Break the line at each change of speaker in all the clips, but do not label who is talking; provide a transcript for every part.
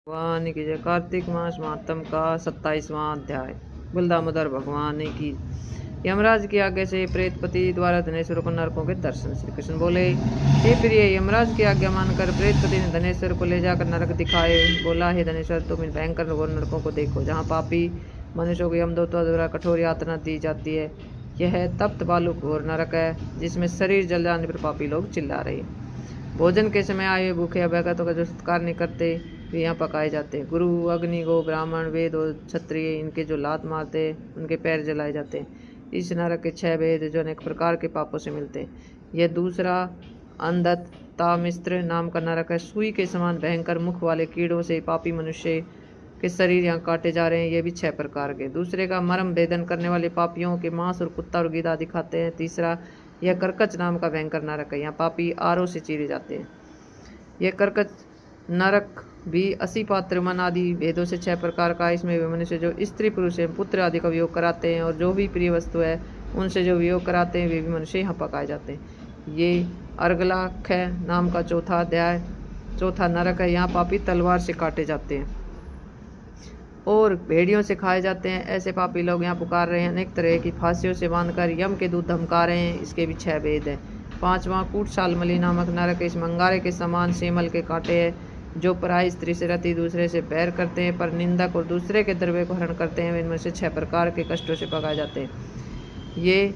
भगवान की जय। कार्तिक मास महात्म का 27वां अध्याय। बलदामोदर भगवान की। यमराज की आज्ञा से प्रेतपति द्वारा धनेश्वर को नरकों के दर्शन। श्री कृष्ण बोले, हे प्रिय, यमराज की आज्ञा मानकर प्रेतपति ने धनेश्वर को ले जाकर नरक दिखाए। बोला, हे धनेश्वर, तुम इन भयंकर घोर नरकों को देखो, जहाँ पापी मनुष्यों को यमदूतों द्वारा कठोर यातना दी जाती है। यह तप्त बालू घोर नरक है, जिसमें शरीर जल जाने पर पापी लोग चिल्ला रहे। भोजन के समय आए भूखे अभ्यागतों का जो सत्कार नहीं करते, वे यहाँ पकाए जाते हैं। गुरु, अग्नि, गो, ब्राह्मण, वेद और क्षत्रिय, इनके जो लात मारते हैं, उनके पैर जलाए जाते हैं। इस नरक के 6 भेद जो अनेक प्रकार के पापों से मिलते हैं। यह दूसरा अंधत तामिस्त्र नाम का नरक है। सुई के समान भयंकर मुख वाले कीड़ों से पापी मनुष्य के शरीर यहाँ काटे जा रहे हैं। ये भी 6 प्रकार के। दूसरे का मर्म भेदन करने वाले पापियों के मांस और कुत्ता और गीदड़ दिखाते हैं। तीसरा यह कर्कच नाम का भयंकर नरक है। यहाँ पापी आरों से चीरे जाते हैं। यह कर्कच नरक भी 80 पात्र मन आदि भेदों से 6 प्रकार का। इसमें वे मनुष्य जो स्त्री पुरुष एवं पुत्र आदि का वियोग कराते हैं और जो भी प्रिय वस्तु है उनसे जो वियोग कराते हैं, वे भी मनुष्य यहाँ पकाए जाते हैं। ये अर्गलाख नाम का चौथा नरक है। यहाँ पापी तलवार से काटे जाते हैं और भेड़ियों से खाए जाते हैं। ऐसे पापी लोग यहाँ पुकार रहे हैं। अनेक तरह की फांसियों से बांधकर यम के दूत धमका रहे हैं। इसके भी 6 भेद हैं। 5वां कूटशालमली नामक नरक इस मंगारे के समान सेमल के कांटे है। जो पराई स्त्री से रति दूसरे से बैर करते हैं, पर निंदक और दूसरे के द्रव्य को हरण करते हैं, इनमें से 6 प्रकार के कष्टों से पकाए जाते हैं। ये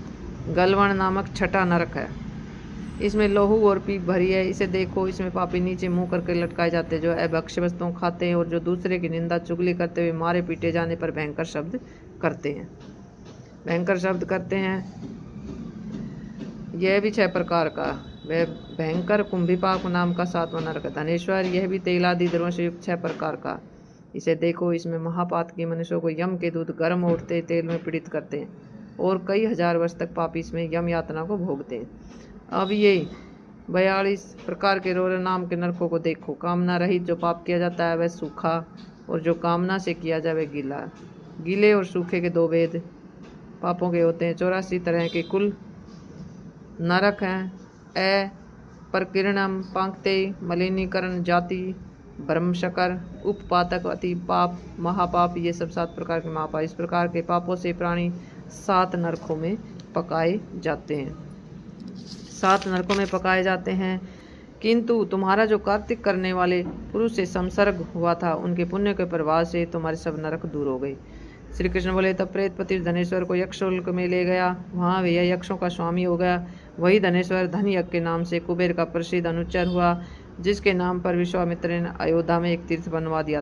गलवण नामक छठा नरक है। इसमें लोहू और पीप भरी है। इसे देखो, इसमें पापी नीचे मुंह करके लटकाए जाते हैं, जो अभक्ष्य वस्तुओं खाते हैं और जो दूसरे की निंदा चुगली करते हुए मारे पीटे जाने पर भयंकर शब्द करते हैं। यह भी 6 प्रकार का। वह भयंकर कुंभिपाक नाम का 7वां नरक धनेश्वर, यह भी तेल आदि द्रव्यों से युक्त 6 प्रकार का। इसे देखो, इसमें महापात की मनुष्यों को यम के दूत गर्म उठते तेल में पीड़ित करते हैं और कई हजार वर्ष तक पापी इसमें यम यातना को भोगते हैं। अब ये 42 प्रकार के रोर नाम के नरकों को देखो। कामना रहित जो पाप किया जाता है वह सूखा, और जो कामना से किया जाए वह गीला। गीले और सूखे के 2 भेद पापों के होते हैं। 84 तरह के कुल नरक हैं। प्रकीर्णम, पांक्ते, मलिनीकरण, जाति, ब्रह्मशकर, उपपातक, अति पाप, महापाप, ये सब 7 प्रकार के महापाप। इस प्रकार के पापों से प्राणी 7 नरकों में पकाए जाते हैं। किंतु तुम्हारा जो कार्तिक करने वाले पुरुष से संसर्ग हुआ था, उनके पुण्य के प्रभाव से तुम्हारे सब नरक दूर हो गए। श्री कृष्ण बोले, तब प्रेतपति धनेश्वर को यक्षलोक में ले गया। वहाँ वह यक्षों का स्वामी हो गया। वही धनेश्वर धनयज्ञ के नाम से कुबेर का प्रसिद्ध अनुचर हुआ, जिसके नाम पर विश्वामित्र ने अयोध्या में एक तीर्थ बनवा दिया।